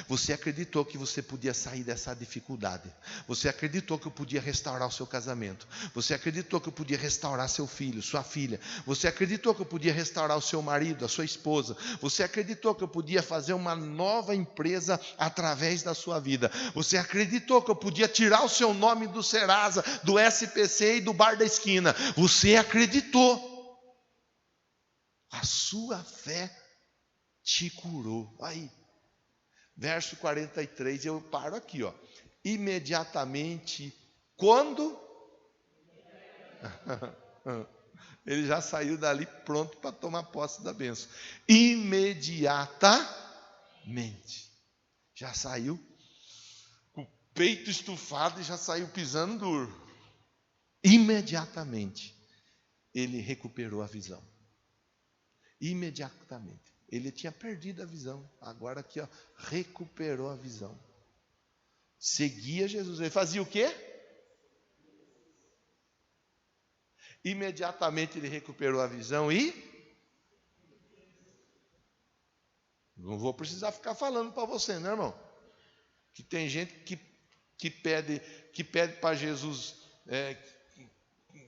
Speaker 1: Você acreditou que você podia sair dessa dificuldade. Você acreditou que eu podia restaurar o seu casamento. Você acreditou que eu podia restaurar seu filho, sua filha. Você acreditou que eu podia restaurar o seu marido, a sua esposa. Você acreditou que eu podia fazer uma nova empresa através da sua vida. Você acreditou que eu podia tirar o seu nome do Serasa, do SPC e do bar da esquina. Você acreditou. A sua fé te curou. Aí. Verso 43, eu paro aqui, imediatamente, quando? Ele já saiu dali pronto para tomar posse da bênção. Imediatamente. Já saiu com o peito estufado e já saiu pisando duro. Imediatamente, ele recuperou a visão. Imediatamente. Ele tinha perdido a visão. Agora aqui, recuperou a visão. Seguia Jesus. Ele fazia o quê? Imediatamente ele recuperou a visão e... Não vou precisar ficar falando para você, né, irmão? Que tem gente que pede para Jesus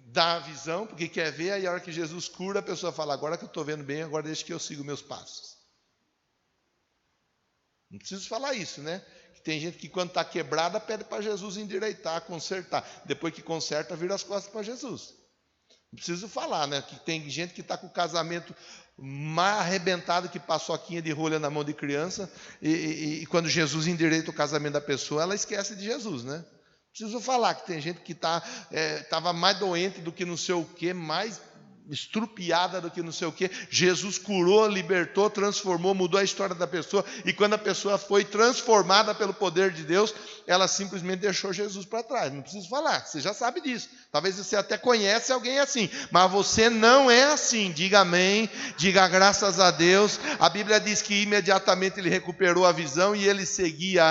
Speaker 1: dar a visão, porque quer ver, aí a hora que Jesus cura, a pessoa fala: agora que eu estou vendo bem, agora deixa que eu siga meus passos. Não preciso falar isso, né? Que tem gente que quando está quebrada, pede para Jesus endireitar, consertar. Depois que conserta, vira as costas para Jesus. Não preciso falar, né? Que tem gente que está com o casamento mais arrebentado que paçoquinha de rolha na mão de criança, e quando Jesus endireita o casamento da pessoa, ela esquece de Jesus, né? Preciso falar que tem gente que estava mais doente do que não sei o quê, mais estrupiada do que não sei o quê. Jesus curou, libertou, transformou, mudou a história da pessoa. E quando a pessoa foi transformada pelo poder de Deus, ela simplesmente deixou Jesus para trás. Não preciso falar, você já sabe disso. Talvez você até conhece alguém assim, mas você não é assim. Diga amém, diga graças a Deus. A Bíblia diz que imediatamente ele recuperou a visão e ele seguia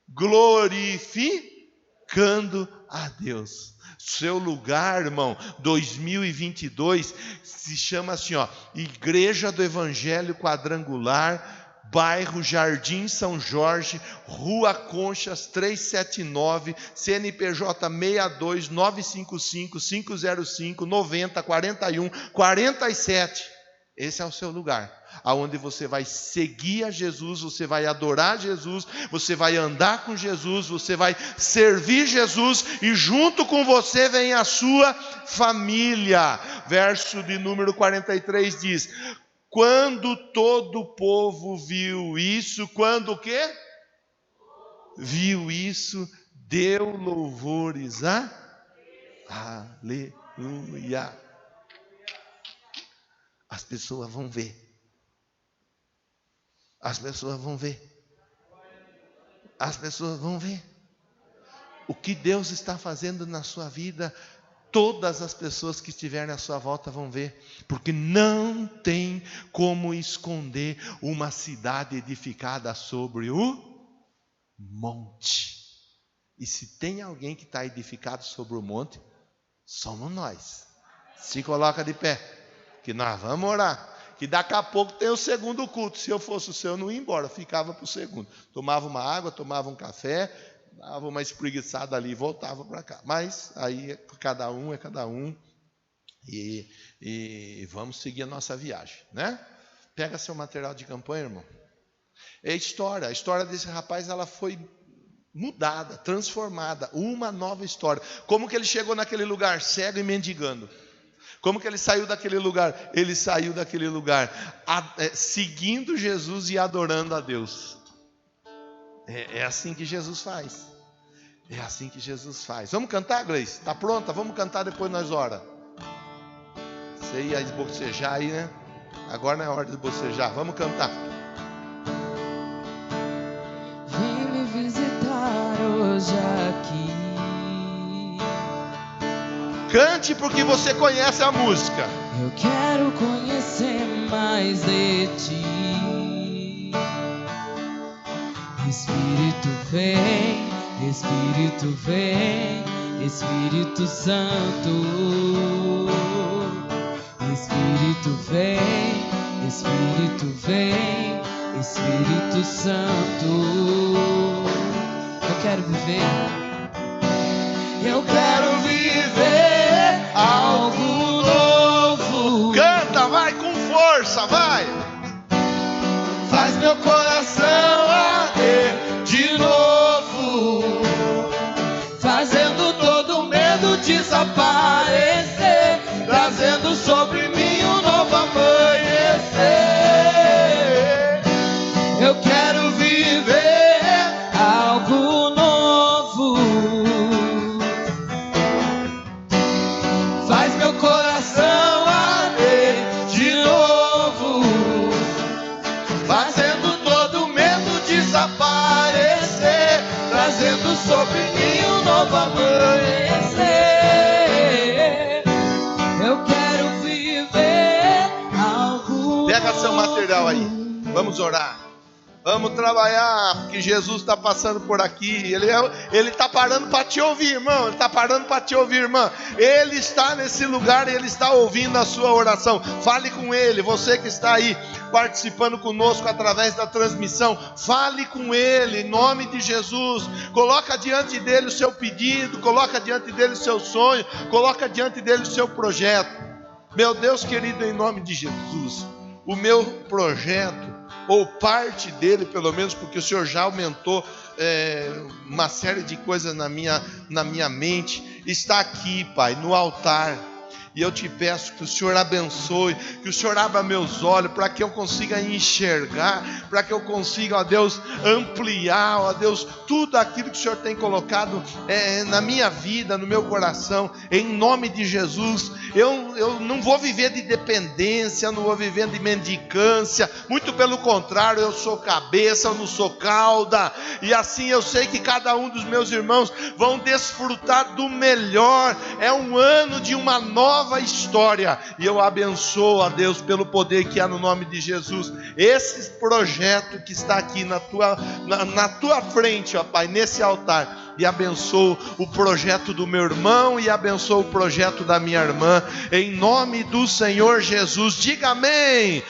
Speaker 1: glorificando a Deus. Seu lugar, irmão, 2022 se chama assim, Igreja do Evangelho Quadrangular, bairro Jardim São Jorge, Rua Conchas 379, CNPJ 62 955 505 90 41 47. Esse é o seu lugar, aonde você vai seguir a Jesus, você vai adorar Jesus, você vai andar com Jesus, você vai servir Jesus, e junto com você vem a sua família. Verso de número 43 diz: quando todo o povo viu isso, quando o quê? Viu isso, deu louvores a aleluia. As pessoas vão ver. As pessoas vão ver. As pessoas vão ver. O que Deus está fazendo na sua vida, todas as pessoas que estiverem à sua volta vão ver. Porque não tem como esconder uma cidade edificada sobre o monte. E se tem alguém que está edificado sobre o monte, somos nós. Se coloca de pé, que nós vamos orar. que daqui a pouco tem o segundo culto. Se eu fosse o seu, eu não ia embora, ficava para o segundo. Tomava uma água, tomava um café, dava uma espreguiçada ali e voltava para cá. Mas aí cada um é cada um e vamos seguir a nossa viagem, né? Pega seu material de campanha, irmão. É a história desse rapaz, ela foi mudada, transformada, uma nova história. Como que ele chegou naquele lugar cego e mendigando? Como que ele saiu daquele lugar? Ele saiu daquele lugar seguindo Jesus e adorando a Deus. É assim que Jesus faz. É assim que Jesus faz. Vamos cantar, Gleice? Está pronta? Vamos cantar, depois nós ora. Você ia bocejar aí, né? Agora não é hora de bocejar. Vamos cantar.
Speaker 2: Vem me visitar hoje aqui.
Speaker 1: Cante porque você conhece a música.
Speaker 2: Eu quero conhecer mais de ti. Espírito vem, Espírito vem, Espírito Santo. Espírito vem, Espírito vem, Espírito Santo. Eu quero viver. Eu quero viver algo novo.
Speaker 1: Canta, vai com força, vai.
Speaker 2: Faz meu coração arder de novo, fazendo todo medo desaparecer, trazendo sobre mim um novo amanhecer. Eu quero viver algo novo. Faz meu coração arder de novo, fazendo todo medo desaparecer, trazendo sobre mim um novo amanhecer. Eu quero viver algo.
Speaker 1: Pega seu material aí. Vamos orar. Vamos trabalhar, porque Jesus está passando por aqui. Ele está parando para te ouvir, irmão. Ele está parando para te ouvir, irmã. Ele está nesse lugar e Ele está ouvindo a sua oração. Fale com Ele. Você que está aí participando conosco através da transmissão, fale com Ele em nome de Jesus. Coloca diante dele o seu pedido, coloca diante dele o seu sonho, coloca diante dele o seu projeto. Meu Deus querido, em nome de Jesus, o meu projeto, ou parte dele pelo menos, porque o Senhor já aumentou uma série de coisas na minha mente, está aqui, Pai, no altar. E eu te peço que o Senhor abençoe, que o Senhor abra meus olhos para que eu consiga enxergar, para que eu consiga, ó Deus, ampliar, ó Deus, tudo aquilo que o Senhor tem colocado na minha vida, no meu coração, em nome de Jesus. Eu não vou viver de dependência, não vou viver de mendicância, muito pelo contrário, eu sou cabeça, eu não sou cauda, e assim eu sei que cada um dos meus irmãos vão desfrutar do melhor. É um ano de uma nova história, e eu abençoo a Deus pelo poder que há no nome de Jesus, esse projeto que está aqui na tua frente, ó Pai, nesse altar, e abençoo o projeto do meu irmão, e abençoo o projeto da minha irmã, em nome do Senhor Jesus. Diga amém.